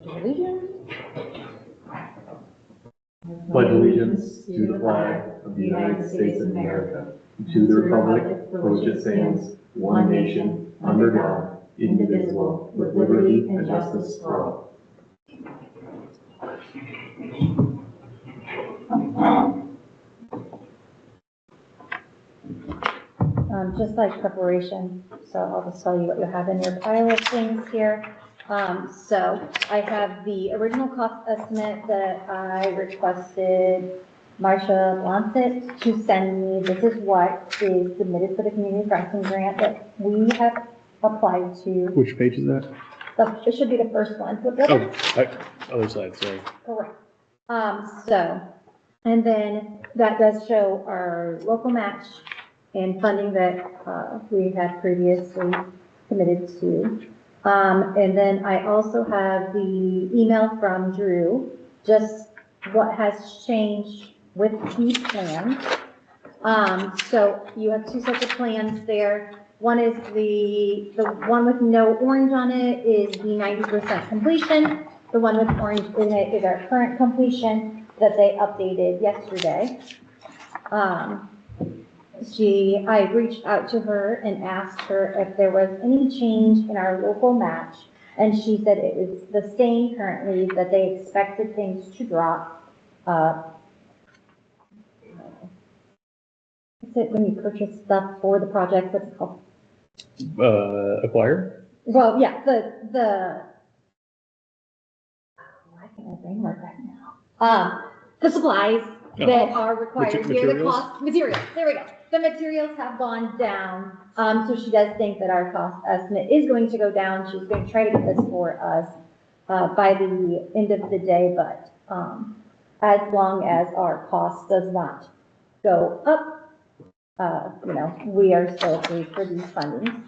Pledge allegiance to the flag of the United States of America, to the republic for which it stands, one nation, under God, indivisible, with liberty and justice for all. Just like preparation, so I'll just tell you what you have in your pile of things here. So I have the original cost estimate that I requested Marcia Lancet to send me. This is what is submitted for the community crossing grant that we have applied to. Which page is that? It should be the first one. Other side, sorry. Correct. And then that does show our local match and funding that we had previously committed to. And then I also have the email from Drew, just what has changed with these plans. So you have two sets of plans there. One is the one with no orange on it is the 90% completion. The one with orange in it is our current completion that they updated yesterday. I reached out to her and asked her if there was any change in our local match, and she said it was the same currently, that they expected things to drop. Is it when you purchase stuff for the project? What's it called? Acquire? Well, yeah, why can't my brain work right now? The supplies that are required here, the cost, materials, there we go. The materials have gone down, so she does think that our cost estimate is going to go down. She's going to try to get this for us by the end of the day, but as long as our cost does not go up, we are still approved for these fundings.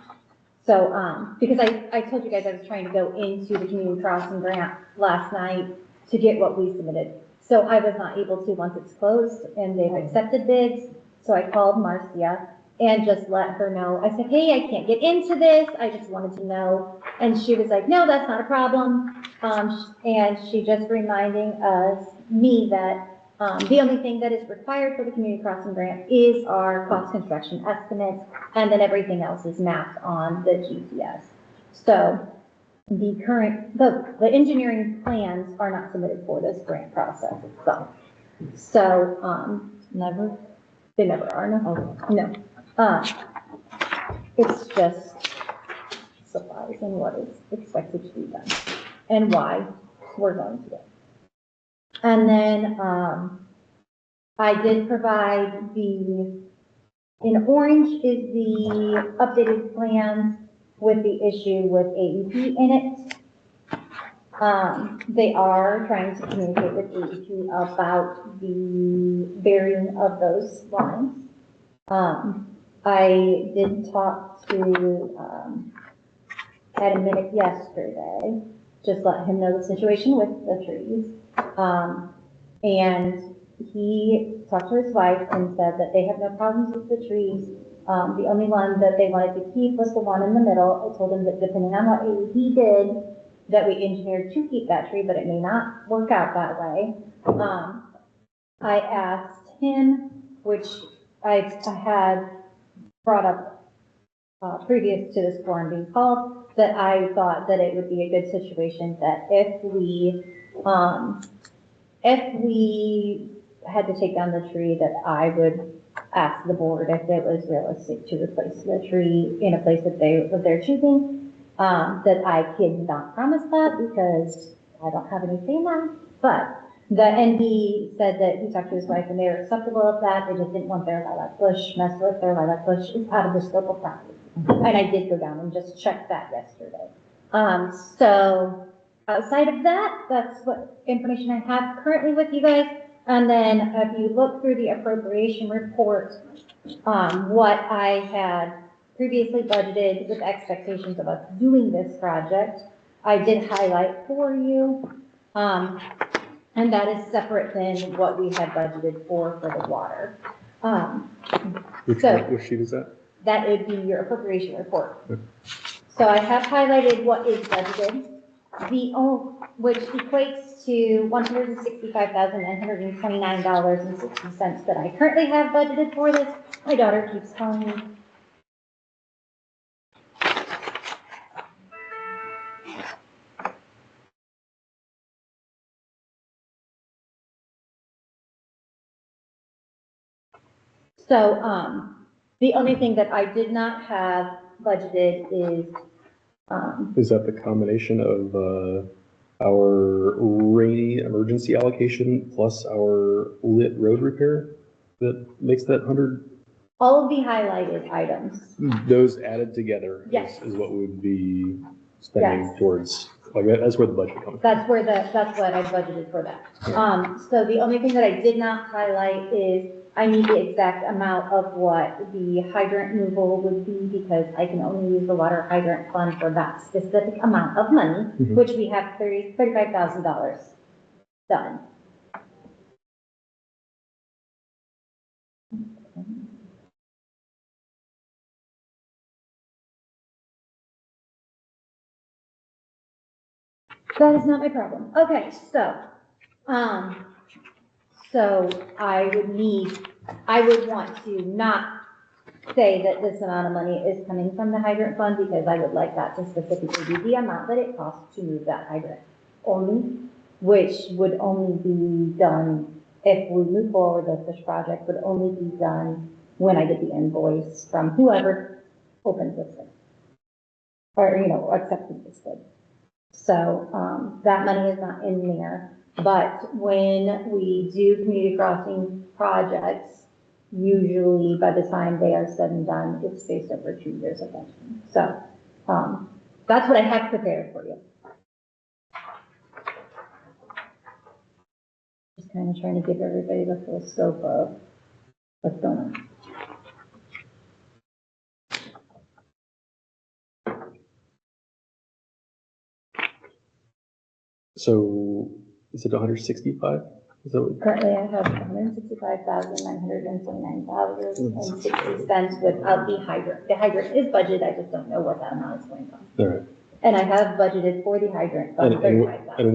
So, because I told you guys I was trying to go into the community crossing grant last night to get what we submitted. So I was not able to once it's closed and they've accepted bids. So I called Marcia and just let her know. I said, hey, I can't get into this. I just wanted to know. And she was like, no, that's not a problem. And she just reminding me that the only thing that is required for the community crossing grant is our cost construction estimates, and then everything else is mapped on the GPS. So the engineering plans are not submitted for this grant process itself. So they never are. No. It's just supplies and what is expected to be done and why we're going to do it. And then I did provide in orange is the updated plans with the issue with AEP in it. They are trying to communicate with AEP about the burying of those lines. I did talk to Adam Minnick yesterday, just let him know the situation with the trees. And he talked to his wife and said that they have no problems with the trees. The only one that they wanted to keep was the one in the middle. I told him that depending on what he did, that we engineered to keep that tree, but it may not work out that way. I asked him, which I had brought up previous to this forum being called, that I thought that it would be a good situation that if we had to take down the tree, that I would ask the board if it was realistic to replace the tree in a place that they're choosing. That I cannot promise that because I don't have any say in that. But he said that he talked to his wife and they were acceptable of that. They just didn't want their lilac bush messed with. Their lilac bush is out of the scope of property. And I did go down and just check that yesterday. So outside of that, that's what information I have currently with you guys. And then if you look through the appropriation report, what I had previously budgeted with expectations of us doing this project, I did highlight for you. And that is separate than what we had budgeted for the water. Which sheet is that? That would be your appropriation report. Okay. So I have highlighted what is budgeted. which equates to $165,929.60 that I currently have budgeted for this. My daughter keeps calling me. So, the only thing that I did not have budgeted Is that the combination of our rainy emergency allocation plus our lit road repair that makes that 100? all of the highlighted items. Those added together Yes. is what we would be spending Yes. towards. Like that's where the budget comes from. That's what I budgeted for that. So the only thing that I did not highlight is I need the exact amount of what the hydrant removal would be, because I can only use the water hydrant fund for that specific amount of money, which we have $35,000 done. That is not my problem. Okay, so I would want to not say that this amount of money is coming from the hydrant fund, because I would like that to specifically be the amount that it costs to move that hydrant only, which would only be done if we move forward with this project, would only be done when I get the invoice from whoever opens this thing, or, accepts this thing. So, that money is not in there, but when we do community crossing projects, usually by the time they are said and done, it's spaced over 2 years eventually. So, that's what I have prepared for you. Just kind of trying to give everybody the full scope of what's going on. So is it 165? Is that what? Currently, I have $165,929.60 without the hydrant. The hydrant is budgeted, I just don't know what that amount is going from. All right. And I have budgeted for the hydrant fund $35,000. And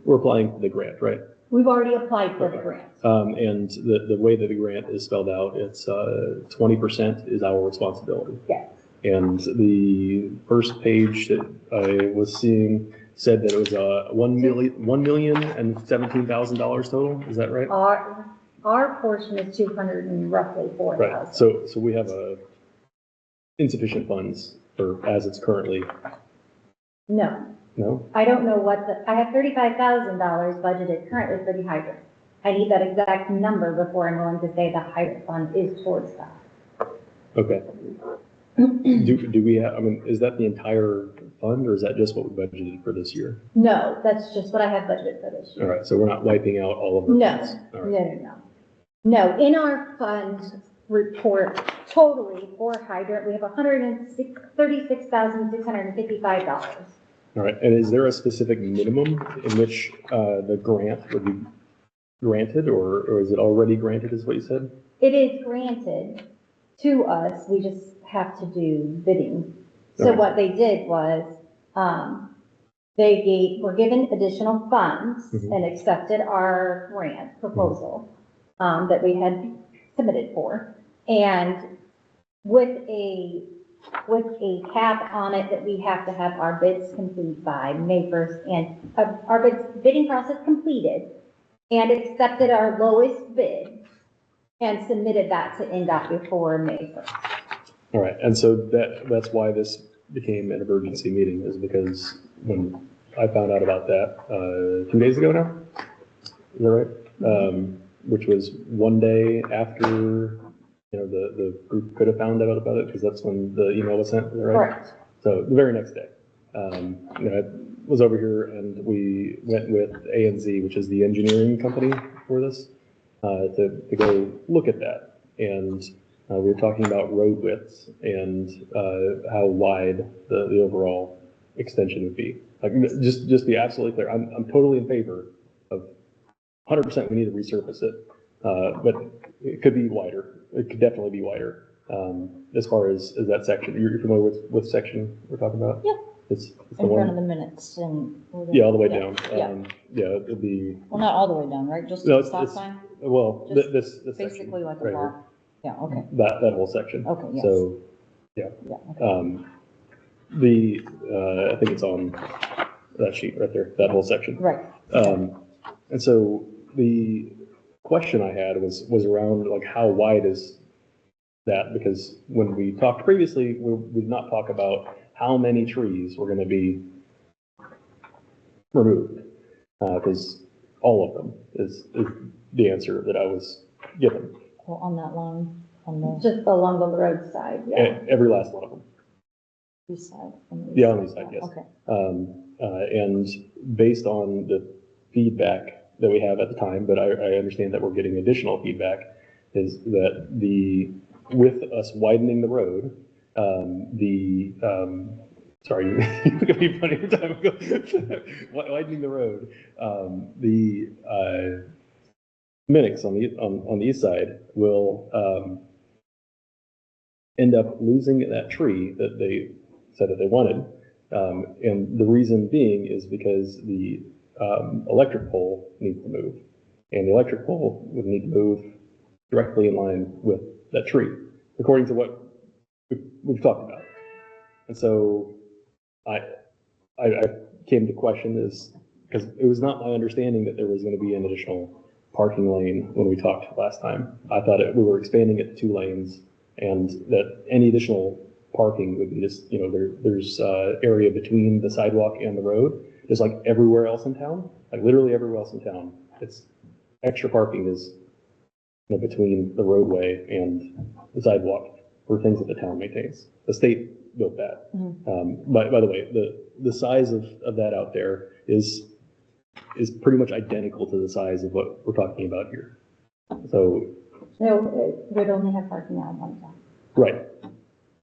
we're applying for the grant, right? We've already applied for the grant. And the way that the grant is spelled out, it's 20% is our responsibility. Yes. And the first page that I was seeing said that it was $1,017,000 total. Is that right? Our portion is roughly $4,000. Right. So we have insufficient funds for as it's currently. No. No. I don't know I have $35,000 budgeted currently for the hydrant. I need that exact number before I'm willing to say the hydrant fund is towards that. Okay. Do we have, is that the entire fund, or is that just what we budgeted for this year? No, that's just what I have budgeted for this year. All right, so we're not wiping out all of our funds? All right. No, in our fund report, totally for hydrant, we have $136,655. All right, and is there a specific minimum in which the grant would be granted, or is it already granted, is what you said? It is granted to us, we just have to do bidding. So what they did was, were given additional funds and accepted our grant proposal that we had submitted for. And with a cap on it that we have to have our bids complete by May 1st, and our bidding process completed, and accepted our lowest bid and submitted that to NDOT before May 1st. All right, and so that's why this became an emergency meeting, is because when I found out about that 2 days ago now, is that right? Which was one day after the group could have found out about it, because that's when the email was sent, is that right? Correct. So the very next day, I was over here and we went with A&Z, which is the engineering company for this, to go look at that. And we were talking about road widths and how wide the overall extension would be. Like, just be absolutely clear. I'm totally in favor of 100%. We need to resurface it, but it could be wider. It could definitely be wider. as far as that section. You're familiar with section we're talking about? Yeah. It's the In one, front of the minutes and. yeah, all the way Yeah. down. Yeah. Yeah, it'd be, Well, not all the way down, right? Just no, the stop it's, sign? well, Just this section Basically like a right here. block. Yeah, okay. That whole section. Okay, yes. So, yeah. Yeah, okay. I think it's on that sheet right there, that whole section. Right. And so the question I had was around like how wide is that? Because when we talked previously, we did not talk about how many trees were going to be removed, because all of them is the answer that I was given. Well, on that line, on the Just along the roadside, yeah. Every last one of them. east side. On the east Yeah, on the east side, yes. Okay. And based on the feedback that we have at the time, but I understand that we're getting additional feedback, is that with us widening the road, sorry, you look at me funny every time I go, widening the road, the Minix on the east side will end up losing that tree that they said that they wanted. And the reason being is because the electric pole needs to move. And the electric pole would need to move directly in line with that tree, according to what we've talked about. And so I came to question this, because it was not my understanding that there was going to be an additional parking lane when we talked last time. I thought we were expanding it to 2 lanes, and that any additional parking would be just, there's area between the sidewalk and the road, just like everywhere else in town, like literally everywhere else in town. It's extra parking is between the roadway and the sidewalk for things that the town maintains. The state built that. Mm-hmm. By the way, the size of that out there is pretty much identical to the size of what we're talking about here. So No, it would only have parking on one side. right,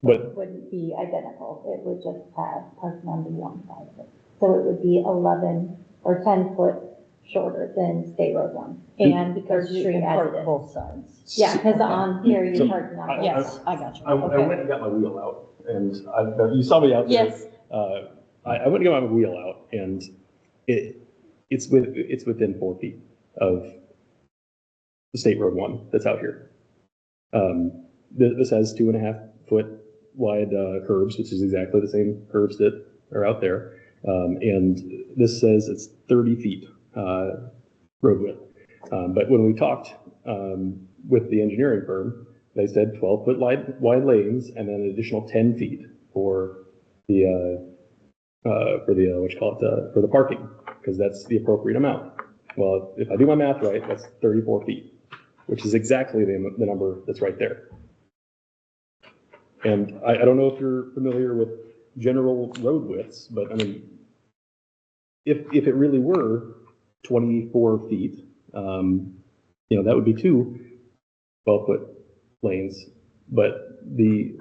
but It wouldn't be identical. It would just have parking on the one side of it. So it would be 11 or 10 foot shorter than State Road 1. And because You street can as park it is. both sides. Yeah, because on here So, you're parking on both Yes, sides. I got you. I went and got my wheel out, and you saw me out there. Yes. I went and got my wheel out, and it's within 4 feet of the State Road 1 that's out here. This has 2.5 foot wide curbs, which is exactly the same curbs that are out there. And this says it's 30 feet road width. But when we talked with the engineering firm, they said 12-foot wide lanes and then an additional 10 feet for the for the parking, because that's the appropriate amount. Well, if I do my math right, that's 34 feet, which is exactly the number that's right there. And I don't know if you're familiar with general road widths, but I mean, if it really were 24 feet, that would be 2 12-foot lanes, but the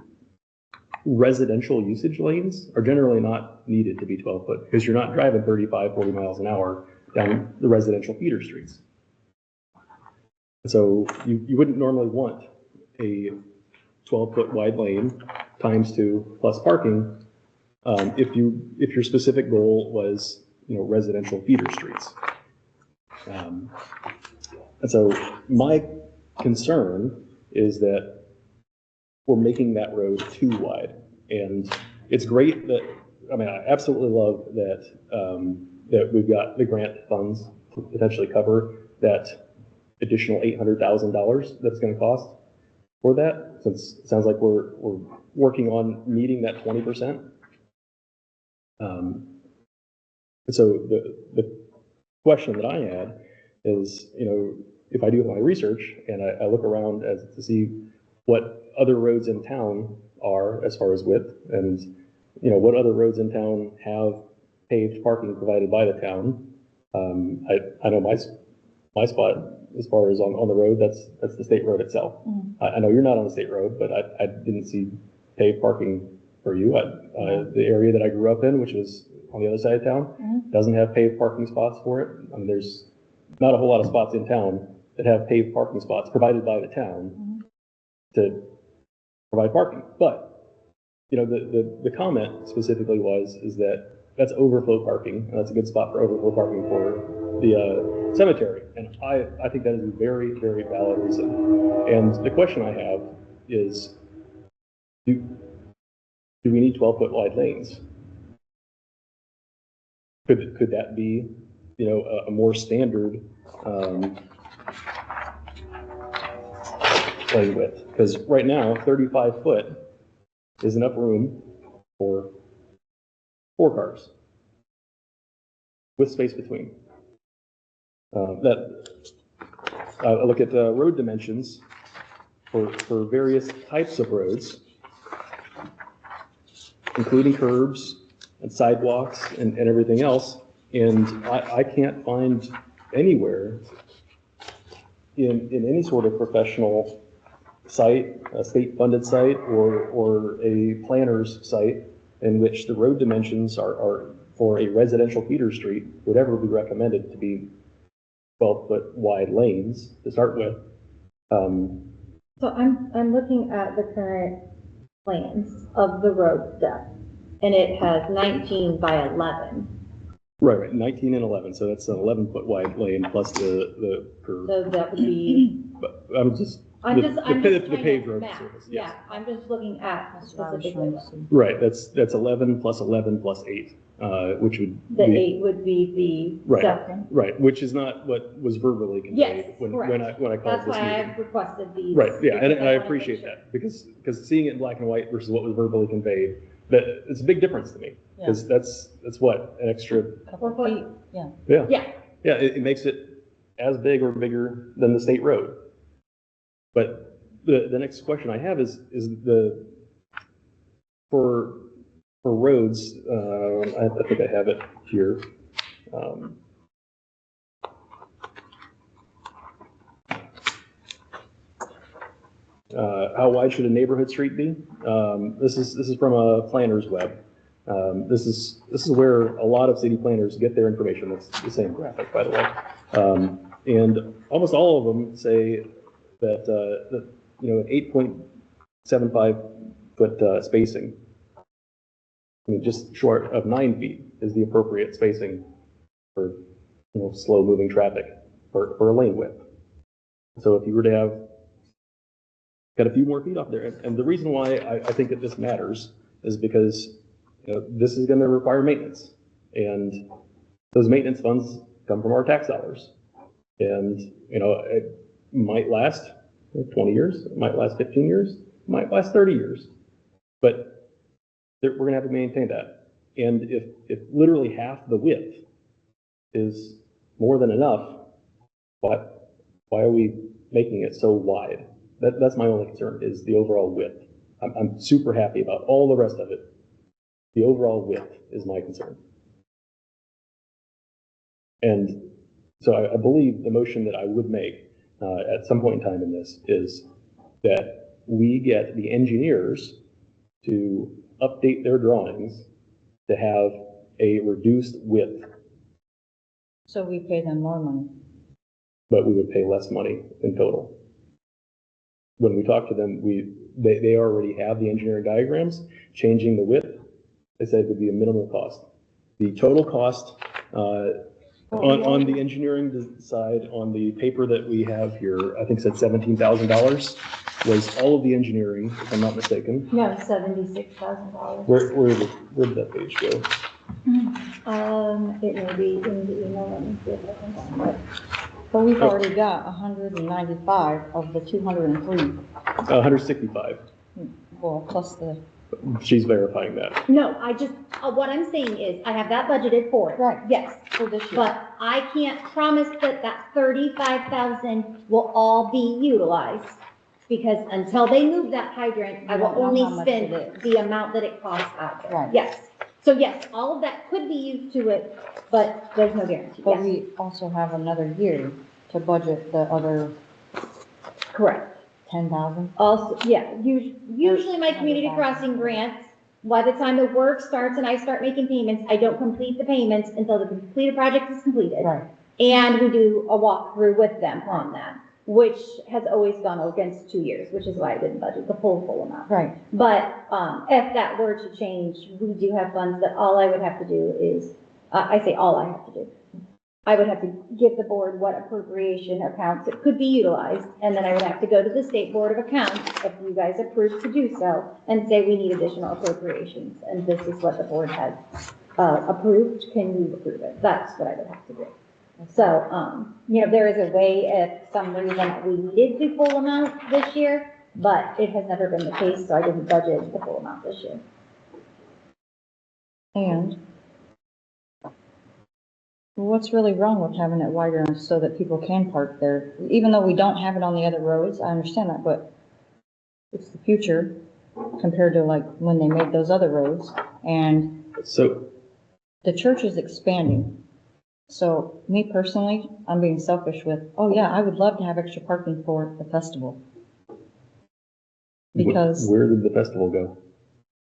residential usage lanes are generally not needed to be 12 foot, because you're not driving 35, 40 miles an hour down the residential feeder streets. So you wouldn't normally want a 12-foot wide lane times 2 plus parking if your specific goal was residential feeder streets. And so my concern is that we're making that road too wide. And it's great that, I absolutely love that that we've got the grant funds to potentially cover that additional $800,000 that's going to cost for that, since it sounds like we're working on meeting that 20%. So the question that I had is, if I do my research and I look around to see what other roads in town are as far as width, and what other roads in town have paved parking provided by the town. I know my spot as far as on the road, that's the state road itself. Mm-hmm. I know you're not on the state road, but I didn't see paved parking for you. The area that I grew up in, which was on the other side of town, Mm-hmm. doesn't have paved parking spots for it. There's not a whole lot of spots in town that have paved parking spots provided by the town. Mm-hmm. To provide parking. But, you know, the comment specifically is that that's overflow parking, and that's a good spot for overflow parking for the cemetery. And I think that is a very, very valid reason. And the question I have is, do we need 12-foot wide lanes? Could that be, you know, a more standard lane width? Because right now, 35 foot is enough room for 4 cars with space between. I look at the road dimensions for various types of roads, including curbs and sidewalks and everything else, and I can't find anywhere in any sort of professional site, a state-funded site, or a planner's site in which the road dimensions are for a residential feeder street would ever be recommended to be 12-foot wide lanes to start with. So I'm looking at the current plans of the road depth, and it has 19 by 11. Right, 19 and 11, so that's an 11-foot wide lane plus the curve. So that would be. But I'm just I'm the just trying paved to road map. surface. Yes. Yeah, I'm just looking at That's what I was trying to specifically. see. Right, that's 11 plus 11 plus 8, which would The be, 8 would be the Right. second. right, which is not what was verbally conveyed Yes, when correct. I called That's this why meeting. I've requested these. Right, yeah, and because I wanna appreciate make sure. that because seeing it in black and white versus what was verbally conveyed, that it's a big difference to me because that's what an extra. Couple feet, yeah. Yeah, it makes it as big or bigger than the state road. But the next question I have is for roads, I think I have it here. How wide should a neighborhood street be? This is from a planner's web. This is where a lot of city planners get their information. That's the same graphic, by the way. And almost all of them say that you know, an 8.75 foot spacing, I mean, just short of 9 feet is the appropriate spacing for, you know, slow moving traffic for a lane width. So if you were to have got a few more feet off there, and the reason why I think that this matters is because, you know, this is going to require maintenance, and those maintenance funds come from our tax dollars. And, you know, it might last 20 years, it might last 15 years, it might last 30 years, but we're going to have to maintain that. And if literally half the width is more than enough, why are we making it so wide? That's my only concern, is the overall width. I'm super happy about all the rest of it. The overall width is my concern. And so I believe the motion that I would make at some point in time in this is that we get the engineers to update their drawings to have a reduced width, So we pay them more money. but we would pay less money in total. When we talk to them, they already have the engineering diagrams. Changing the width, they said it would be a minimal cost. The total cost on the engineering side, on the paper that we have here, I think said $17,000 was all of the engineering, if I'm not mistaken. No, $76,000. Where did that page go? It may be in the email. Let me see if I can find it. But we've already got 195 of the 203, 165. well, plus the, She's verifying that. No, I just, what I'm saying is, I have that budgeted for it. Right. Yes, for this year. but I can't promise that 35,000 will all be utilized. Because until they move that hydrant, I You will don't know only how much it spend is. the amount that it costs out there. Right. Yes. So yes, all of that could be used to it, but there's no guarantee. But Yes, we also have another year to budget the other correct. 10,000. Also, yeah, usually my community crossing grants, by the time the work starts and I start making payments, I don't complete the payments until the completed project is completed. Right. And we do a walkthrough with them on that. which has always gone against 2 years, which is why I didn't budget the full amount. Right. But, if that were to change, we do have funds that all I would have to do is, I say all I have to do. I would have to give the board what appropriation accounts it could be utilized, and then I would have to go to the State Board of Accounts, if you guys approve to do so, and say we need additional appropriations, and this is what the board has, approved, can you approve it? That's what I would have to do. So, there is a way if some reason we needed the full amount this year, but it has never been the case, so I didn't budget the full amount this year. And what's really wrong with having it wider so that people can park there? Even though we don't have it on the other roads, I understand that, but it's the future compared to like when they made those other roads. And So, the church is expanding. So me personally, I'm being selfish with, oh yeah, I would love to have extra parking for the festival. Because where did the festival go?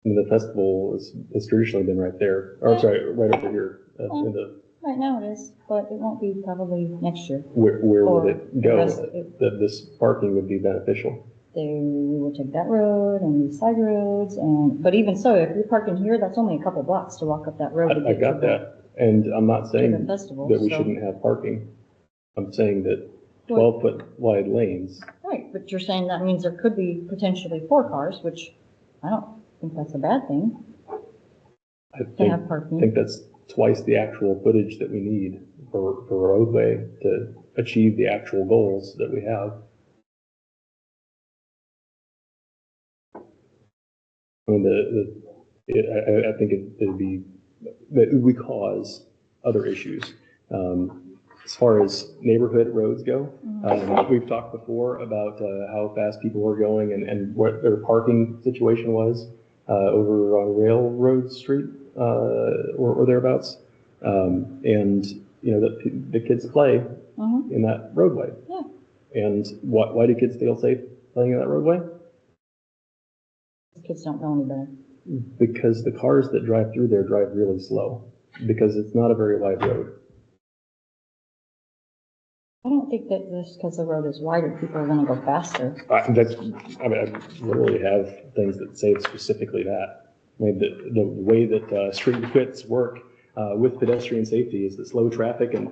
I mean, the festival has traditionally been right there, or sorry, right over here in the. right now it is, but it won't be probably next year. Where Or would it go rest- that this parking would be beneficial? They will take that road and these side roads, but even so, if you're parking here, that's only a couple blocks to walk up that road. to I get got to the- that, and I'm not saying the festival, that we so- shouldn't have parking. I'm saying that 12-foot wide lanes. Right, but you're saying that means there could be potentially 4 cars, which I don't think that's a bad thing I to have think parking. that's twice the actual footage that we need for a roadway to achieve the actual goals that we have. I mean, I think it would cause other issues. As far as neighborhood roads go, we've talked before about how fast people were going and what their parking situation was over on Railroad Street or thereabouts. And, the kids play in that roadway. Yeah. And why do kids feel safe playing in that roadway? Kids don't know any better. Because the cars that drive through there drive really slow, because it's not a very wide road. I don't think that just because the road is wider, people are gonna go faster. I literally have things that say specifically that. I mean, the way that street widths work with pedestrian safety is that slow traffic and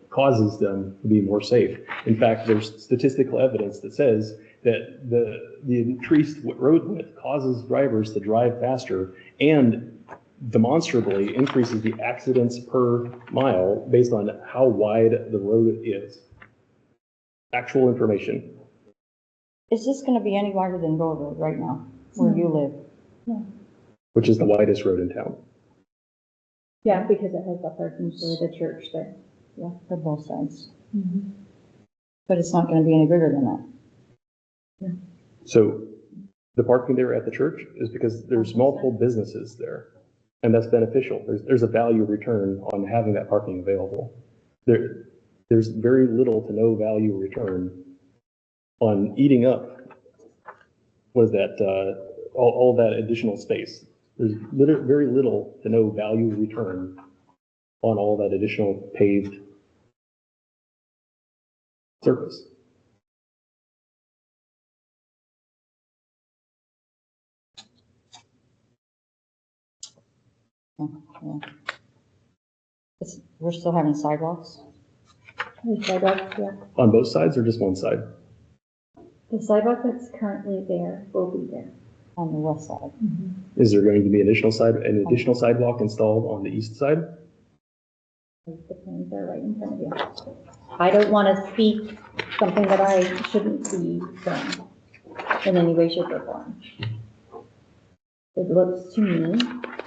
causes them to be more safe. In fact, there's statistical evidence that says that the increased road width causes drivers to drive faster and demonstrably increases the accidents per mile based on how wide the road is. Actual information. Is this gonna be any wider than Door Road right now, where you live? Which is the widest road in town. Yeah, because it has the parking for the church there. Yeah, for both sides. But it's not gonna be any bigger than that. So the parking there at the church is because there's multiple businesses there, and that's beneficial. There's a value return on having that parking available. There's very little to no value return on eating up, what is that, all that additional space. There's very little to no value return on all that additional paved surface. Yeah. We're still having sidewalks? The sidewalk, yeah. On both sides or just one side? The sidewalk that's currently there will be there. On the west side. Is there going to be an additional sidewalk installed on the east side? The plans are right in front of you. I don't want to speak something that I shouldn't be done in any way, shape, or form. It looks to me,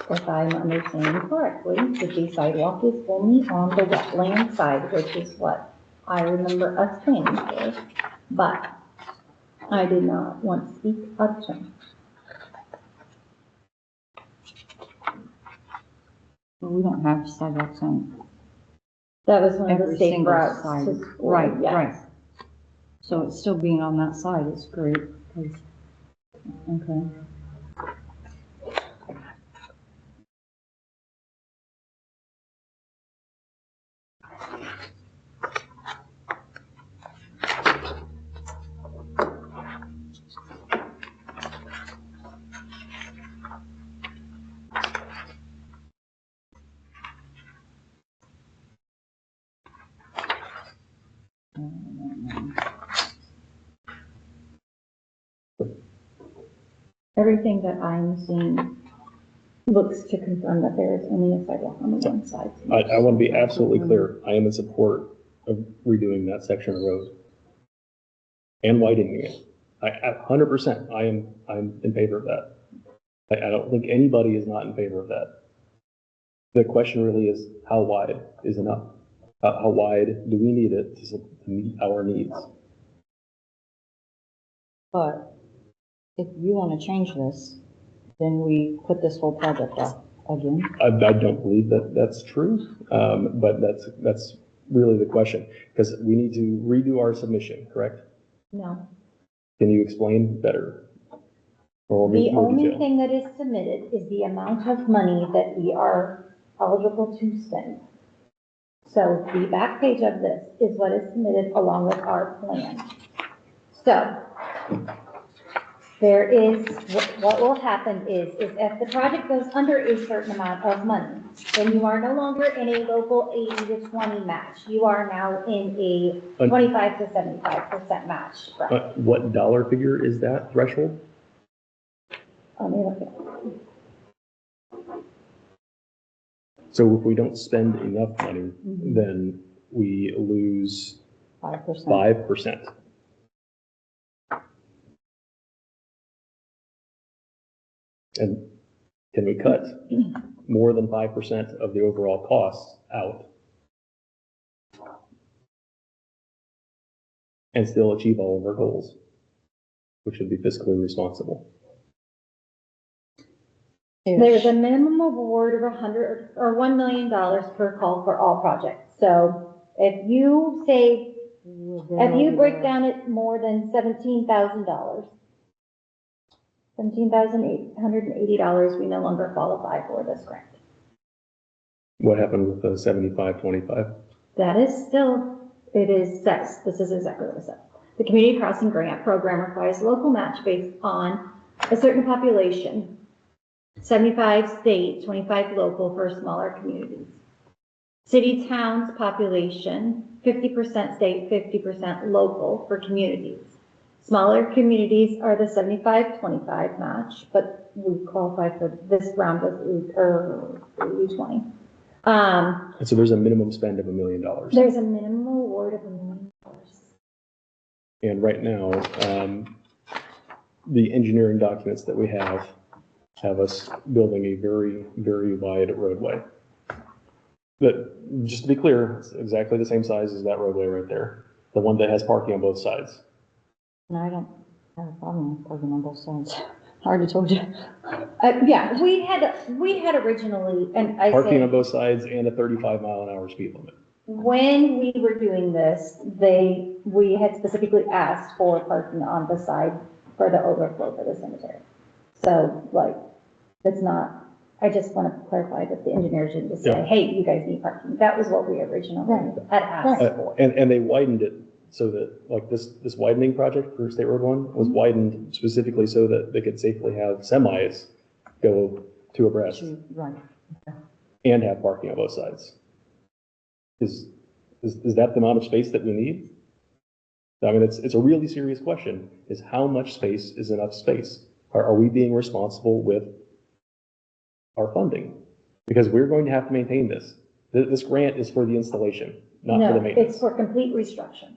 if I'm understanding correctly, that the sidewalk is only on the wetland side, which is what I remember us planning for, but I did not want to speak up to him. We don't have sidewalks on That was one of the every safe single routes side. to school. Right, yes. right. So it's still being on that side is great, 'cause- okay. Everything that I'm seeing looks to confirm that there is only a sidewalk on the one side. I want to be absolutely clear. I am in support of redoing that section of road and widening it. 100%, I'm in favor of that. I don't think anybody is not in favor of that. The question really is, how wide is enough? How wide do we need it to meet our needs? But if you want to change this, then we put this whole project off again. I don't believe that that's true, but that's really the question, because we need to redo our submission, correct? No. Can you explain better? Or The more only detail? thing that is submitted is the amount of money that we are eligible to spend. So the back page of this is what is submitted along with our plan. So there is, what will happen is if the project goes under a certain amount of money, then you are no longer in a local 80 to 20 match. You are now in a 25 to 75% match. What dollar figure is that threshold? Let me look at it. So if we don't spend enough money, then we lose 5%. 5%. And can we cut more than 5% of the overall costs out and still achieve all of our goals, which would be fiscally responsible? There's a minimum award of $1 million per call for all projects. So if you say, if you break down it more than $17,000, $17,880, we no longer qualify for this grant. What happened with the 75-25? That is still, it is set. This is exactly what it said. The Community Crossing Grant Program requires local match based on a certain population. 75 state, 25 local for smaller communities. City towns population, 50% state, 50% local for communities. Smaller communities are the 75-25 match, but we qualify for this round with 80-20. And so there's a minimum spend of $1 million. There's a minimum award of $1 million. And right now, the engineering documents that we have us building a very, very wide roadway. But just to be clear, it's exactly the same size as that roadway right there, the one that has parking on both sides. And I don't have a problem with parking on both sides. I already told you. Yeah, we had originally, and I Parking said, on both sides and a 35-mile-an-hour speed limit. when we were doing this, we had specifically asked for parking on the side for the overflow for the cemetery. So like, it's not, I just want to clarify that the engineers didn't just say, Yeah. hey, you guys need parking. That was what we originally had asked for. And they widened it so that, like, this widening project for State Road 1 was widened specifically so that they could safely have semis go two abreast Right. and have parking on both sides. Is that the amount of space that we need? I mean, it's a really serious question, is how much space is enough space? Are we being responsible with our funding? Because we're going to have to maintain this. This grant is for the installation, not for the No, maintenance. it's for complete restructuring.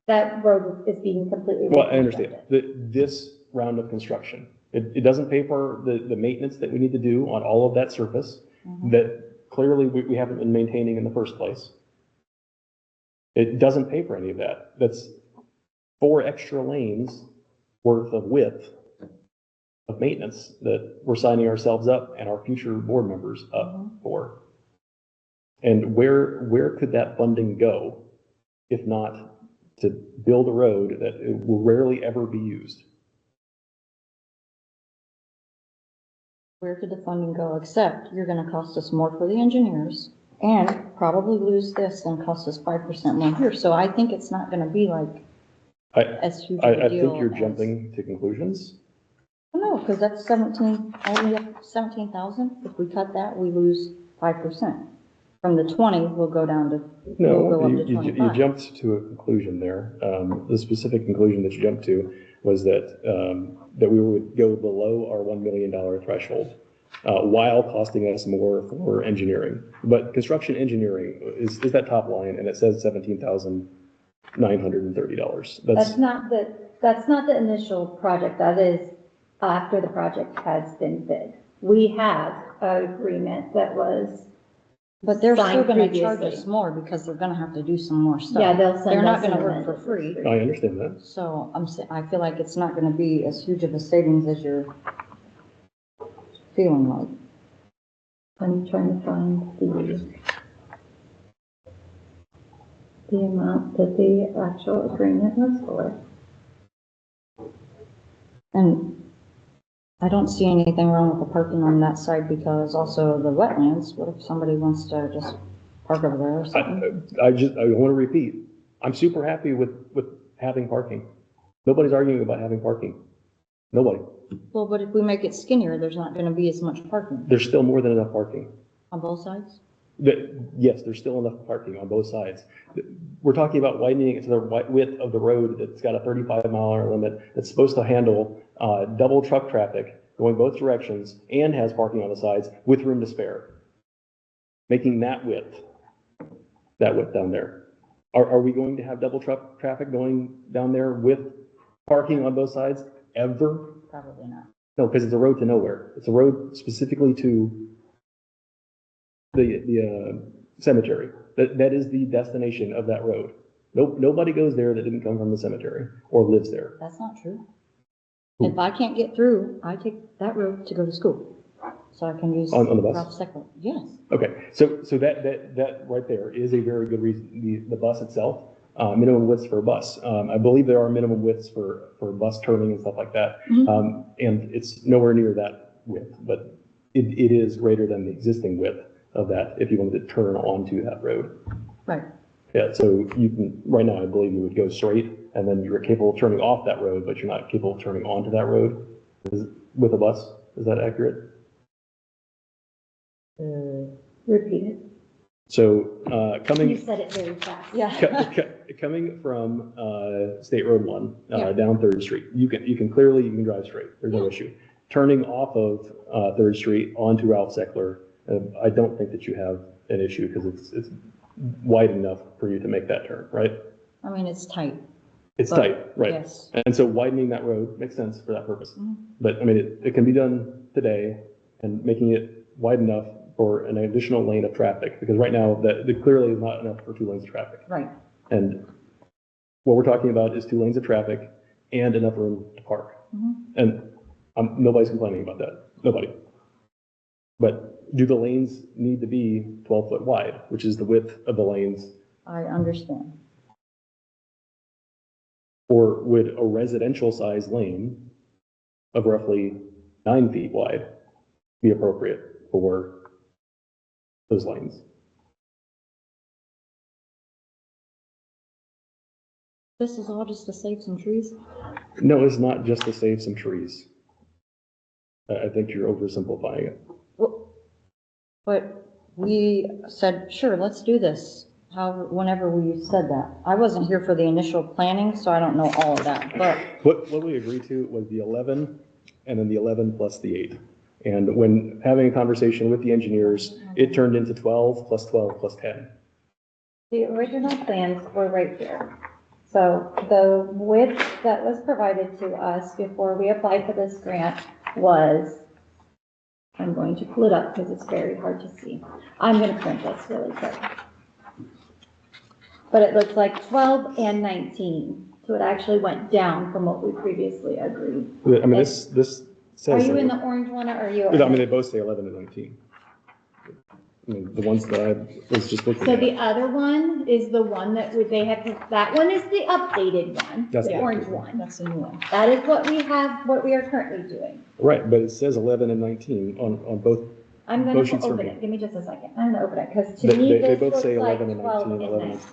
That road is being completely Well, I understand. reconstructed. This round of construction, it doesn't pay for the maintenance that we need to do on all of that surface that clearly we haven't been maintaining in the first place. It doesn't pay for any of that. That's 4 extra lanes worth of width of maintenance that we're signing ourselves up and our future board members up for. And where could that funding go if not to build a road that it will rarely ever be used? Where could the funding go, except you're gonna cost us more for the engineers and probably lose this and cost us 5% more here. So I think it's not gonna be like as huge of a I deal think you're as- jumping to conclusions. No, because that's 17,000. If we cut that, we lose 5%. From the 20, we'll go down to, we'll go No, up to you 25. jumped to a conclusion there. The specific conclusion that you jumped to was that, that we would go below our $1 million threshold, while costing us more for engineering. But construction engineering is that top line, and it says $17,930. That's not the initial project. That is after the project has been bid. We have an agreement that was. But they're still signed gonna charge previously. us more because they're gonna have to do some more stuff. Yeah, they'll send They're not us gonna an work for amended free. I understand that. So I feel like it's not gonna be as huge of a savings as you're feeling like. I'm trying to find the amount that the actual agreement was for. And I don't see anything wrong with the parking on that side because also the wetlands, what if somebody wants to just park over there or something? I want to repeat, I'm super happy with having parking. Nobody's arguing about having parking. Nobody. Well, but if we make it skinnier, there's not gonna be as much parking There's still more than enough parking. on both sides? Yes, there's still enough parking on both sides. We're talking about widening it to the width of the road that's got a 35-mile-an-hour limit, that's supposed to handle double truck traffic going both directions and has parking on the sides with room to spare. Making that width down there. Are we going to have double truck traffic going down there with parking on both sides ever? Probably not. No, because it's a road to nowhere. It's a road specifically to the cemetery. That is the destination of that road. Nobody goes there that didn't come from the cemetery or lives there. That's not true. If I can't get through, I take that road to go to school. So I can use. On the bus? Ralph Steckler. Yes. Okay, so that right there is a very good reason. The bus itself, minimum widths for a bus. I believe there are minimum widths for bus turning and stuff like that. Mhm. And it's nowhere near that width, but it is greater than the existing width of that if you wanted to turn onto that road. Right. Yeah, so you can, right now, I believe you would go straight and then you're capable of turning off that road, but you're not capable of turning onto that road with a bus. Is that accurate? Repeat it. So coming. You said it very fast. Yeah. Coming from State Road 1 Yeah. down 3rd Street, you can drive straight. There's no issue. Turning off of 3rd Street onto Ralph Steckler, I don't think that you have an issue because it's wide enough for you to make that turn, right? I mean, it's tight. It's But, tight, right? Yes. And so widening that road makes sense for that purpose. Mhm. But I mean, it can be done today and making it wide enough for an additional lane of traffic, because right now that clearly is not enough for 2 lanes of traffic. Right. And what we're talking about is 2 lanes of traffic and enough room to park. Mhm. And nobody's complaining about that. Nobody. But do the lanes need to be 12 foot wide, which is the width of the lanes? I understand. Or would a residential size lane of roughly 9 feet wide be appropriate for those lanes? This is all just to save some trees? No, it's not just to save some trees. I think you're oversimplifying it. Well, but we said, sure, let's do this. Whenever we said that. I wasn't here for the initial planning, so I don't know all of that, but. What we agreed to was the 11 and then the 11 plus the 8. And when having a conversation with the engineers, it turned into 12 plus 12 plus 10. The original plans were right here. So the width that was provided to us before we applied for this grant was, I'm going to pull it up because it's very hard to see. I'm going to print this really quick. But it looks like 12 and 19. So it actually went down from what we previously agreed. I mean, this says. Are you in the orange one or are you? I mean, they both say 11 and 19. I mean, the ones that I was just looking So at. the other one is the one that they have, that one is the updated one, That's the the orange updated one. That's a new one. That is what we have, what we are currently doing. Right, but it says 11 and 19 on both. I'm Both gonna sheets for open me. it, give me just a second, I'm gonna open it, because to me, They this both looks say like 11 and 12 19, and 11. 19.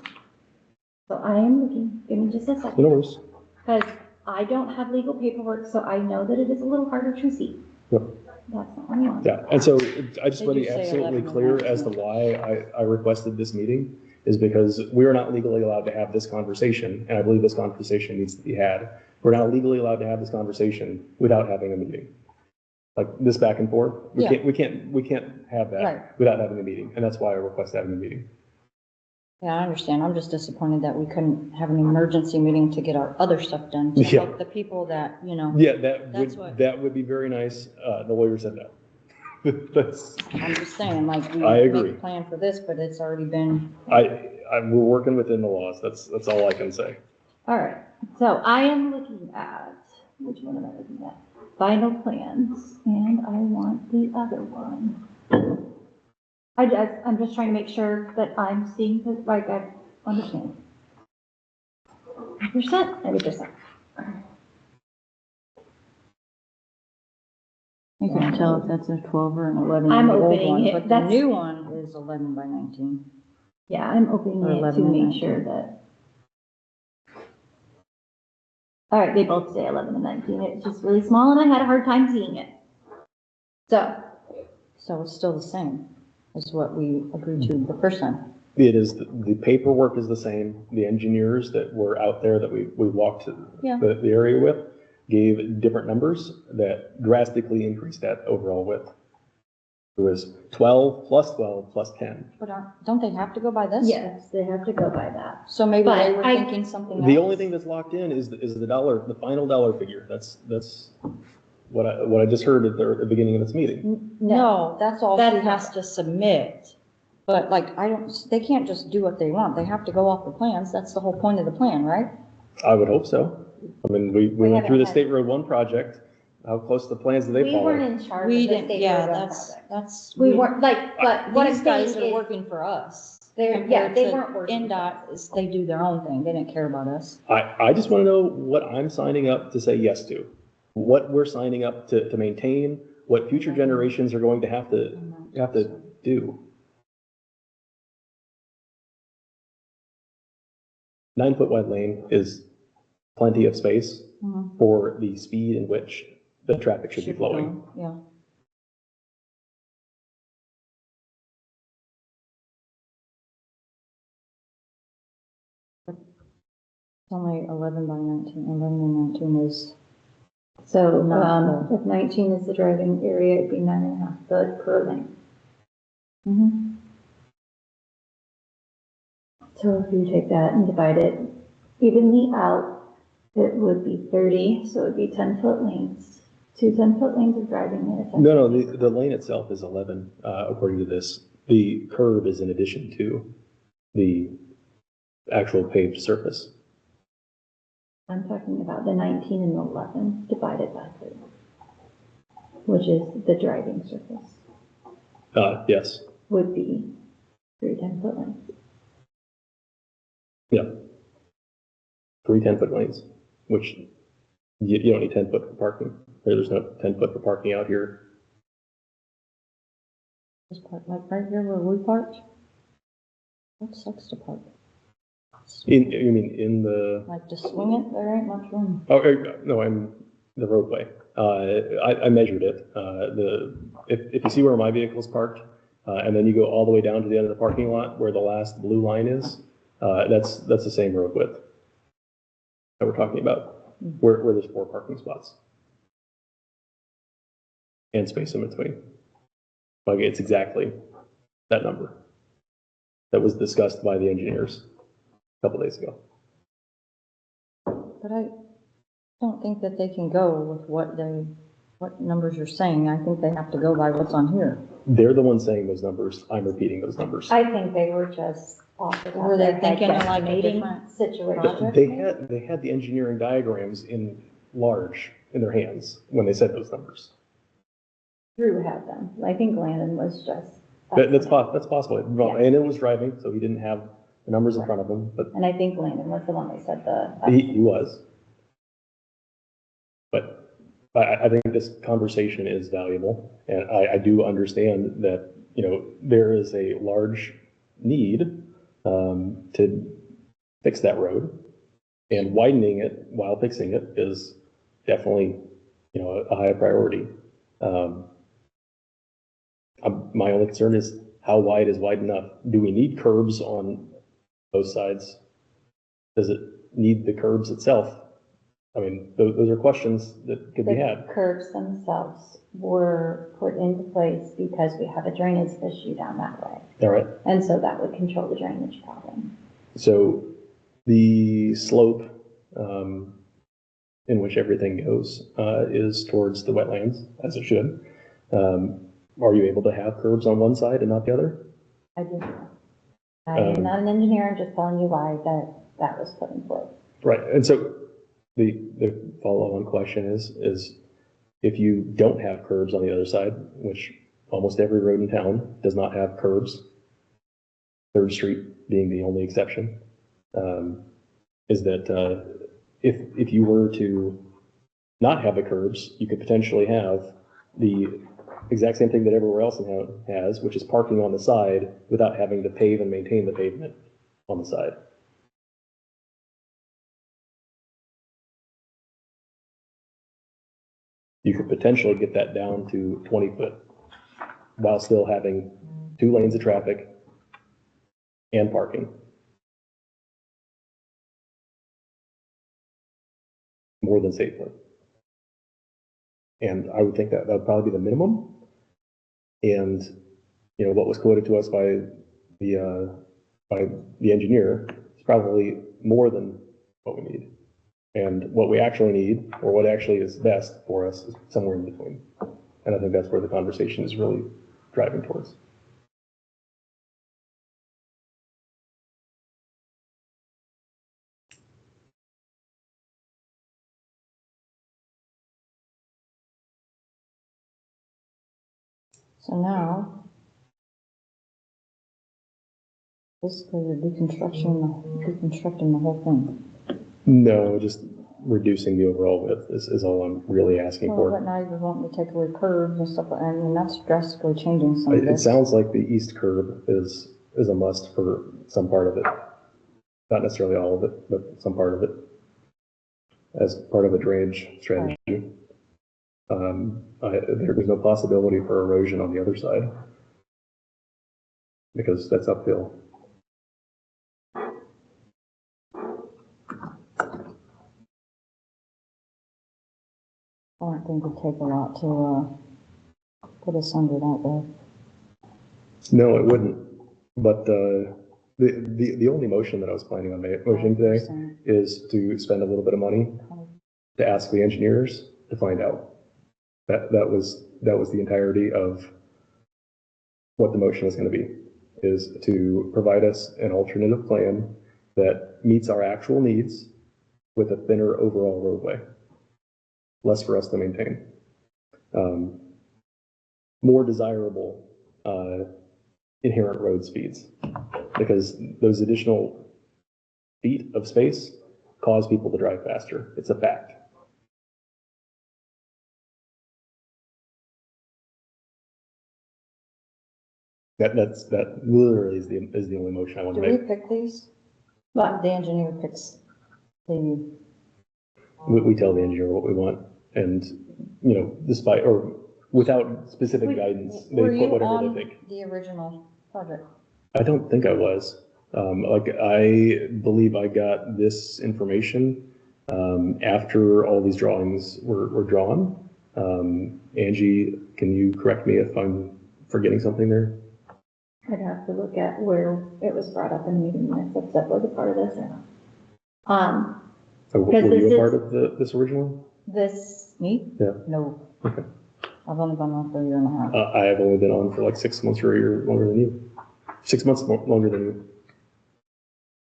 So I am looking, give me just a No second, worries. because I don't have legal paperwork, so I know that it is a little harder to see. Yep. That's not what I want. Yeah, and so I just They want to do be say absolutely 11 and clear 19. as to why I requested this meeting is because we are not legally allowed to have this conversation, and I believe this conversation needs to be had. We're not legally allowed to have this conversation without having a meeting. Like this back and forth, we Yeah. can't have that Right. without having a meeting, and that's why I request having a meeting. Yeah, I understand. I'm just disappointed that we couldn't have an emergency meeting to get our other stuff done, to Yeah. help the people that, you know. Yeah, That's what- that would be very nice. The lawyer said no. That's, I'm just saying, like, we I agree. make a plan for this, but it's already been. we're working within the laws. That's all I can say. All right, so I am looking at, which one am I looking at? Final plans, and I want the other one. I'm just trying to make sure that I'm seeing, like, I understand. 90%. You can tell if that's a 12 or an 11. I'm the old opening one, it. But the That's- new one is 11 by 19. Yeah, I'm opening Or it to 11 and make 19. sure that. All right, they both say 11 and 19. It's just really small and I had a hard time seeing it. So, So it's still the same as what we agreed to the first time. It is, the paperwork is the same. The engineers that were out there that we walked Yeah. the area with gave different numbers that drastically increased that overall width. It was 12 plus 10. But don't they have to go by this? yes, they have to go by that. So maybe But they were I- thinking something else. The only thing that's locked in is the dollar, the final dollar figure. That's what I just heard at the beginning of this meeting. No, that's all she That's has not- to submit. But like, they can't just do what they want. They have to go off the plans. That's the whole point of the plan, right? I would hope so. I mean, we went haven't through the had- State Road 1 project. How close to the plans did they We follow? weren't in charge of We the didn't, state yeah, road run that's, project. that's. We weren't, like, but what I'm These saying guys are is, working for us. yeah, they Compared to weren't working. for us. NDOT, is they do their own thing. They didn't care about us. I just want to know what I'm signing up to say yes to. What we're signing up to maintain, what future generations are going to have to do. 9-foot wide lane is plenty of space Mhm. for the speed in which the traffic should be flowing. Yeah. It's only 11 by 19. 11 and 19 is, So, Not if 19 is the driving area, it'd be 9.5 foot per lane. mhm. So if you take that and divide it evenly out, it would be 30, so it'd be 10-foot lanes. 2 10-foot lanes of driving and a 10-foot. No, the lane itself is 11, according to this. The curve is in addition to the actual paved surface. I'm talking about the 19 and 11 divided by 3, which is the driving surface, Yes, would be 3 10-foot lanes. yeah. 3 10-foot lanes, which you don't need 10 foot for parking. There's no 10 foot for parking out here. This part, like right here where we parked. That sucks to park. You mean in the, Like to swing it, there ain't much room. no, I'm the roadway. I measured it. If you see where my vehicle's parked, and then you go all the way down to the end of the parking lot where the last blue line is, that's the same road width that we're talking about, where there's 4 parking spots. And space in between. Like, it's exactly that number that was discussed by the engineers a couple days ago. But I don't think that they can go with what numbers you're saying. I think they have to go by what's on here. They're the ones saying those numbers. I'm repeating those numbers. I think they were just off the top Were of they their head thinking of like a guesstimating different situation. project? They had the engineering diagrams in large in their hands when they said those numbers. Drew had them. I think Landon was just. That's possible. Well, Yeah. and it was driving, so he didn't have the numbers in front of him, but And I think Landon was the one that said the. he was. But I think this conversation is valuable, and I do understand that, there is a large need to fix that road, and widening it while fixing it is definitely, a high priority. My only concern is how wide is wide enough? Do we need curbs on both sides? Does it need the curbs itself I mean, those are questions that could be had. The curbs themselves were put into place because we have a drainage issue down that way. All right. And so that would control the drainage problem. So the slope in which everything goes is towards the wetlands, as it should. Are you able to have curbs on one side and not the other? I do. I am not an engineer, I'm just telling you why that was put in place. Right, and so the follow-on question is if you don't have curbs on the other side, which almost every road in town does not have curbs, 3rd Street being the only exception, is that if you were to not have the curbs, you could potentially have the exact same thing that everywhere else in town has, which is parking on the side without having to pave and maintain the pavement on the side. You could potentially get that down to 20 foot while still having 2 lanes of traffic and parking. More than safely. And I would think that would probably be the minimum. And, you know, what was quoted to us by the engineer is probably more than what we need. And what we actually need, or what actually is best for us, is somewhere in between. And I think that's where the conversation is really driving towards. So now, basically you're deconstructing the whole thing. No, just reducing the overall width is all I'm really asking Well, for. but now you're wanting to take away curbs and stuff, I mean, that's drastically changing some of It this. sounds like the east curb is a must for some part of it. Not necessarily all of it, but some part of it. As part of a drainage strategy. There's no possibility for erosion on the other side. Because that's uphill. I don't think it'd take a lot to, put us under that though. No, it wouldn't. But the only motion that I was planning on motioning today is to spend a little bit of money to ask the engineers to find out. That was the entirety of what the motion was going to be, is to provide us an alternative plan that meets our actual needs with a thinner overall roadway, less for us to maintain. More desirable inherent road speeds, because those additional feet of space cause people to drive faster. It's a fact. That literally is the only motion I want to Do we make. pick these? But the engineer picks the. We tell the engineer what we want, and you know, despite or without specific guidance, they Were put you whatever on they think. the original project? I don't think I was. Like I believe I got this information after all these drawings were drawn. Angie, can you correct me if I'm forgetting something there? I'd have to look at where it was brought up in the meeting minutes, if that was a part of this or not. So were you a part of this original? This, Me? Yeah. No. Okay. I've only been on for a year and a half. I have only been on for like 6 months or a year longer than you. 6 months longer than you.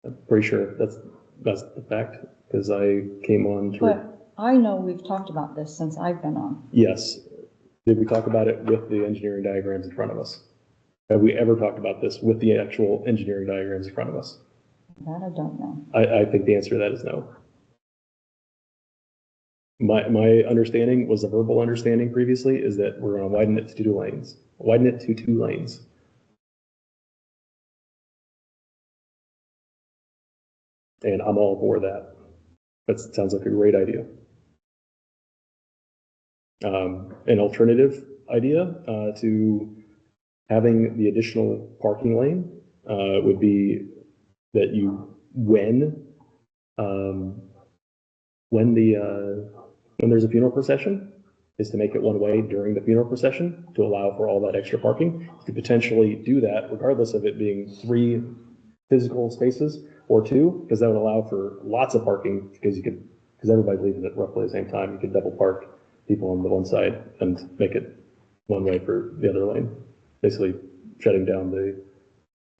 I'm pretty sure that's the fact, because I came on to. But I know we've talked about this since I've been on. Yes. Did we talk about it with the engineering diagrams in front of us? Have we ever talked about this with the actual engineering diagrams in front of us? That I don't know. I think the answer to that is no. My understanding was a verbal understanding previously is that we're going to widen it to 2 lanes. Widen it to 2 lanes. And I'm all for that. That sounds like a great idea. An alternative idea to having the additional parking lane would be that you, when when when there's a funeral procession, is to make it one way during the funeral procession to allow for all that extra parking. You could potentially do that regardless of it being 3 physical spaces or 2, because that would allow for lots of parking because everybody leaves at roughly the same time. You could double park people on the one side and make it one way for the other lane, basically shutting down the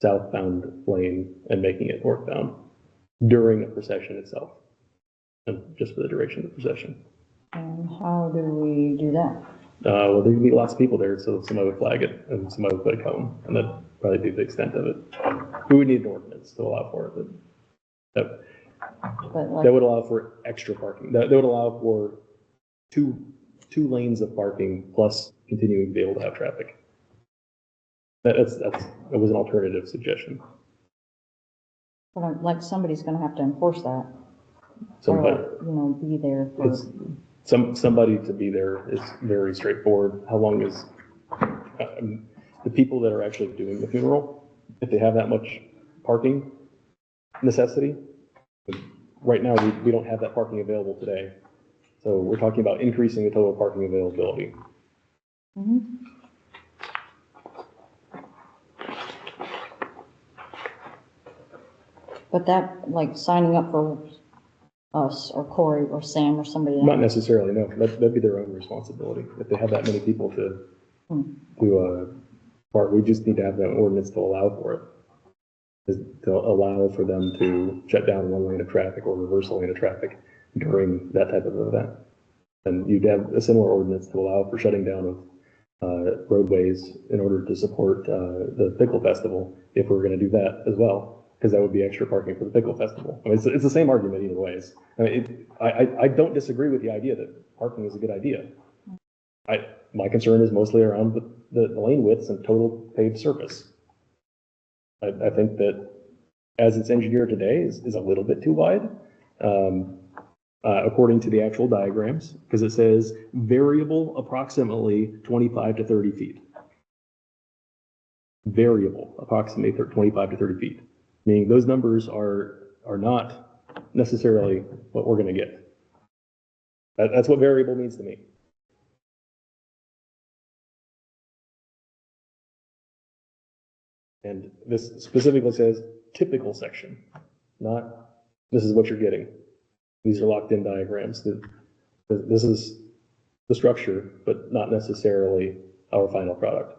southbound lane and making it northbound during the procession itself, and just for the duration of the procession. And how do we do that? Well, there can be lots of people there, so somebody would flag it and somebody would put a cone, and that'd probably be the extent of it. We would need an ordinance to allow for it, but that would allow for extra parking. That would allow for two lanes of parking plus continuing to be able to have traffic. That was an alternative suggestion. But like somebody's gonna have to enforce that. Somebody, Or, be there for. Somebody to be there is very straightforward. How long is the people that are actually doing the funeral, if they have that much parking necessity? Right now, we don't have that parking available today. So we're talking about increasing the total parking availability. Mm-hmm. But that, like signing up for us or Corey or Sam or somebody else? Not necessarily, no. That'd be their own responsibility. If they have that many people to park, we just need to have that ordinance to allow for it. To allow for them to shut down one lane of traffic or reverse a lane of traffic during that type of event. And you'd have a similar ordinance to allow for shutting down of roadways in order to support the pickle festival, if we're going to do that as well. Because that would be extra parking for the pickle festival. I mean, it's the same argument either ways. I mean, I don't disagree with the idea that parking is a good idea. My concern is mostly around the lane widths and total paved surface. I think that as it's engineered today is a little bit too wide, according to the actual diagrams, because it says variable approximately 25 to 30 feet. Variable approximately 25 to 30 feet. Meaning those numbers are not necessarily what we're going to get. That's what variable means to me. And this specifically says typical section, not this is what you're getting. These are locked in diagrams. This is the structure, but not necessarily our final product.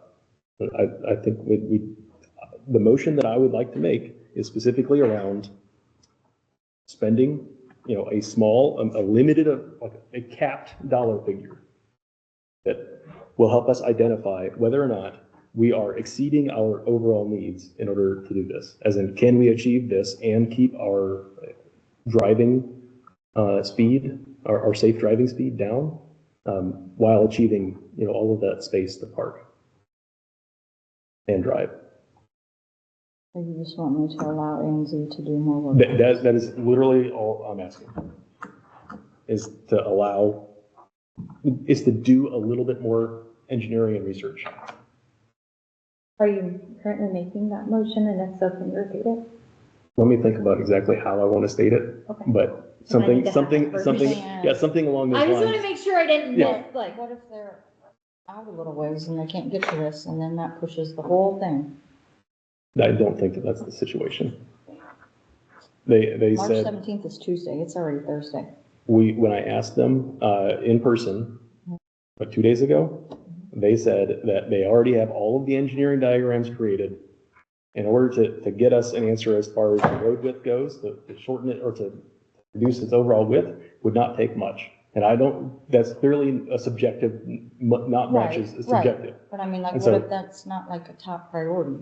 I think the motion that I would like to make is specifically around spending, a small, a limited, like a capped dollar figure that will help us identify whether or not we are exceeding our overall needs in order to do this. As in, can we achieve this and keep our driving speed, our safe driving speed down, while achieving, all of that space to park and drive. Or you just want me to allow ANZ to do more work? That is literally all I'm asking, is to do a little bit more engineering and research. Are you currently making that motion, and if so, can you repeat it? Let me think about exactly how I want to state it, Okay. But something along those I just lines. want to make sure I didn't miss, What if they're out a little ways and they can't get to this, and then that pushes the whole thing? I don't think that that's the situation. They March said 17th is Tuesday. It's already Thursday. when I asked them in person, 2 days ago, they said that they already have all of the engineering diagrams created. In order to get us an answer as far as the road width goes, to shorten it or to reduce its overall width would not take much. And that's clearly a subjective, not much is subjective. But I mean, And what if that's not like a top priority?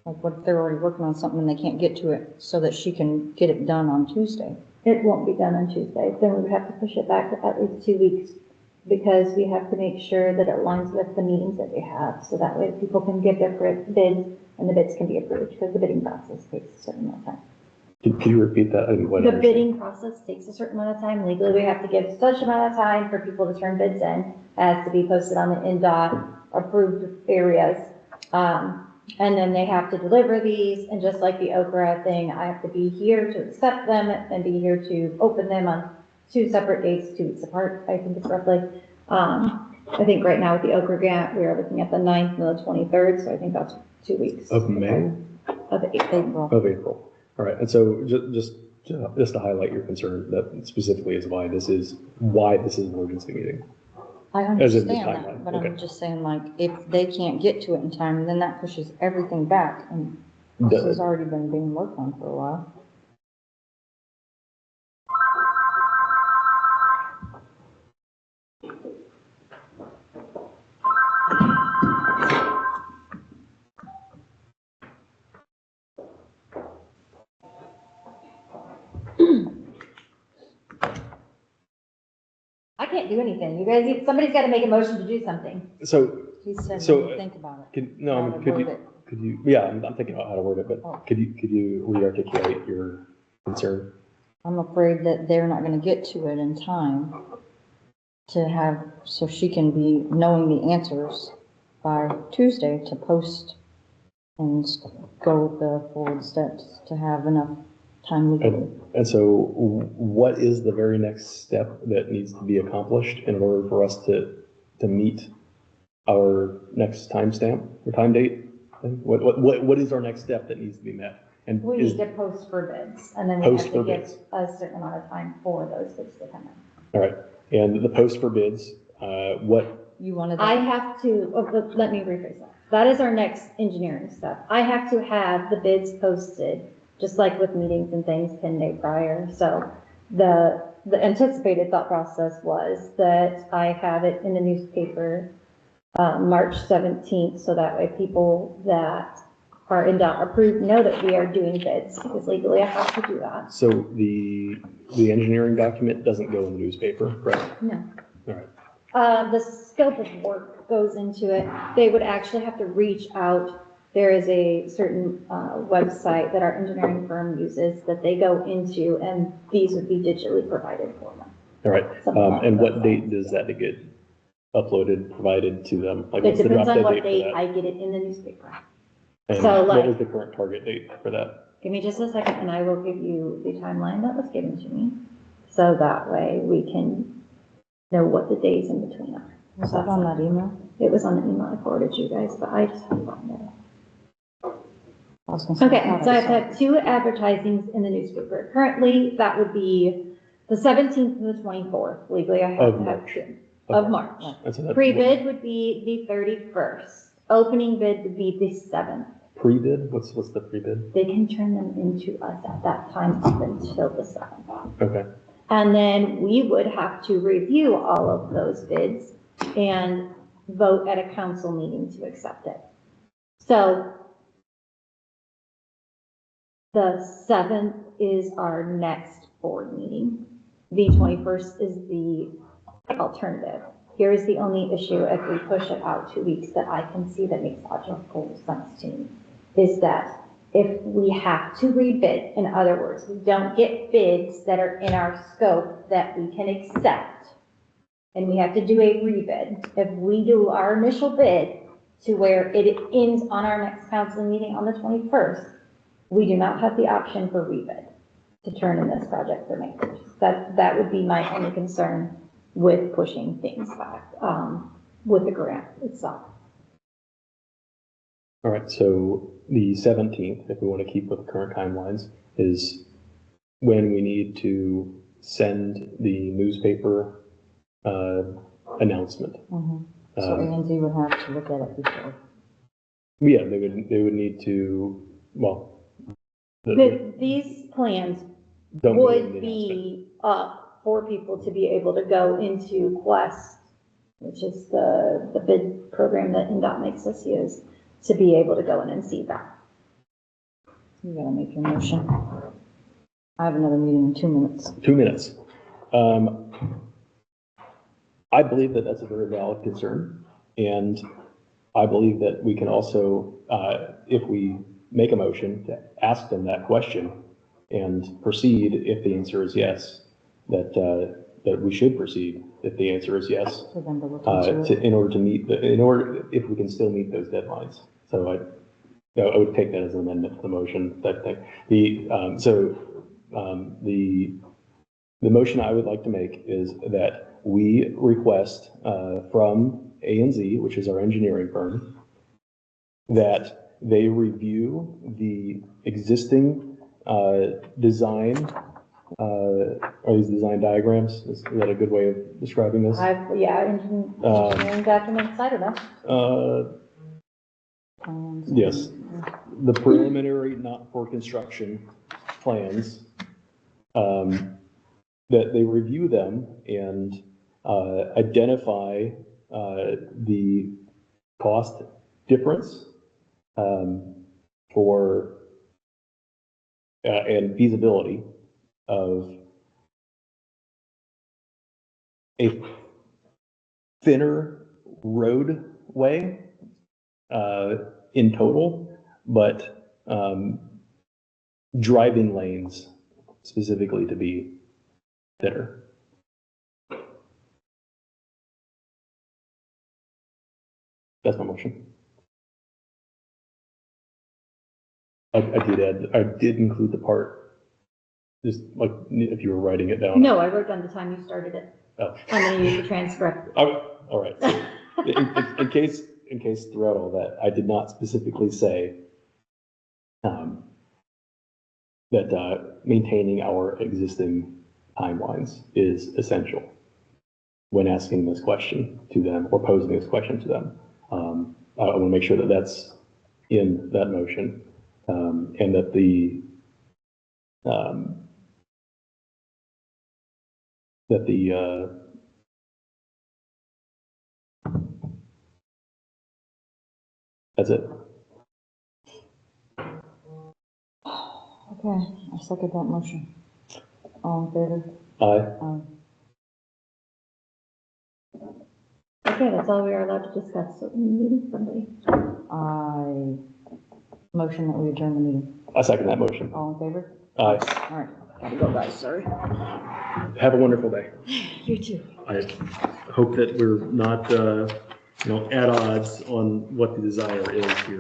Like what if they're already working on something and they can't get to it so that she can get it done on Tuesday? It won't be done on Tuesday, then we would have to push it back at least 2 weeks, because we have to make sure that it aligns with the meetings that we have, so that way people can give their bids and the bids can be approved, because the bidding process takes a certain amount of time. Can you repeat that? The bidding process takes a certain amount of time. Legally, we have to give such amount of time for people to turn bids in. It has to be posted on the NDOT approved areas. And then they have to deliver these, and just like the Okra thing, I have to be here to accept them and be here to open them on 2 separate dates, 2 weeks apart, I think it's roughly. I think right now with the Okra grant, we are looking at the 9th and the 23rd, so I think that's 2 weeks. Of May? Of April. Of April. All right, and so just to highlight your concern, that specifically is why this is an emergency meeting. I As in the understand timeline, that, but okay. I'm just saying, like, if they can't get to it in time, then that pushes everything back, and this has already been being worked on for a while. I can't do anything. You guys, somebody's got to make a motion to do something. So, He said, So, think about it. no, How to could word you, it. yeah, I'm thinking about how to word it, but Oh. could you re-articulate your concern? I'm afraid that they're not gonna get to it in time to have, so she can be knowing the answers by Tuesday to post and go the forward steps to have enough time legally. And so what is the very next step that needs to be accomplished in order for us to meet our next timestamp or time date? What is our next step that needs to be met? And We is, need to post for bids, and then we Post have for to give bids. a certain amount of time for those bids to come in. all right, and the post for bids, what, You wanted I that? have to, let me rephrase that. That is our next engineering step. I have to have the bids posted, just like with meetings and things, 10 days prior. So the anticipated thought process was that I have it in the newspaper March 17th, so that way people that are in dot approved know that we are doing bids, because legally I have to do that. so the engineering document doesn't go in the newspaper, right? No. All right. The scope of work goes into it. They would actually have to reach out. There is a certain website that our engineering firm uses that they go into, and these would be digitally provided for them. All right, Something along and those what date lines. does that get uploaded, provided to them? Like, It what's the depends drop on dead what date for date that? I get it in the newspaper. And so, what like- was the current target date for that? Give me just a second and I will give you the timeline that was given to me. So that way we can know what the days in between are. Was that on that email? It was on the email I forwarded you guys, but I just haven't gotten it. I was gonna say, Okay, I so I thought have to have 2 advertisings in the newspaper. Currently, that would be the 17th and the 24th. Legally, I have Of to have March. 2. Of March. And so that- Pre-bid would be the 31st. Opening bid would be the 7th. Pre-bid? What's the pre-bid? They can turn them into us at that time up until the 7th. Okay, And then we would have to review all of those bids and vote at a council meeting to accept it. So the 7th is our next board meeting. The 21st is the alternative. Here is the only issue if we push it out 2 weeks that I can see that makes logical sense to me, is that if we have to rebid, in other words, we don't get bids that are in our scope that we can accept, and we have to do a rebid, if we do our initial bid to where it ends on our next council meeting on the 21st, we do not have the option for rebid to turn in this project for makers. That would be my only concern with pushing things back, with the grant itself. all right, so the 17th, if we want to keep with the current timelines, is when we need to send the newspaper announcement. So A&Z would have to look at it before. Yeah, they would need to, well. These plans don't go in the would announcement. be up for people to be able to go into Quest, which is the bid program that NDOT makes us use, to be able to go in and see that. You gotta make your motion. I have another meeting in 2 minutes. 2 minutes. I believe that that's a very valid concern, and I believe that we can also, if we make a motion to ask them that question and proceed if the answer is yes, that we should proceed if the answer is yes, For them to look into it. in order if we can still meet those deadlines. So I would take that as an amendment to the motion. The the motion I would like to make is that we request from A&Z, which is our engineering firm, that they review the existing design. Are these design diagrams? Is that a good way of describing this? Engineering documents, I don't know. Yes, the preliminary not for construction plans, that they review them and identify the cost difference for and feasibility of a thinner roadway in total, but driving lanes specifically to be thinner. That's my motion. I did include the part, just like if you were writing it down. No, I wrote down the time you started it. Oh. I'm gonna use the transcript. Oh, all right. In case throughout all that, I did not specifically say that maintaining our existing timelines is essential when asking this question to them or posing this question to them. I want to make sure that that's in that motion, and that that's it. Okay, I second that motion. All in favor? Aye. Okay, that's all we are allowed to discuss, so we need somebody. I motion that we adjourn the meeting. I second that motion. All in favor? Aye. All right, gotta go, guys, sorry. Have a wonderful day. You too. I hope that we're not, at odds on what the desire is here.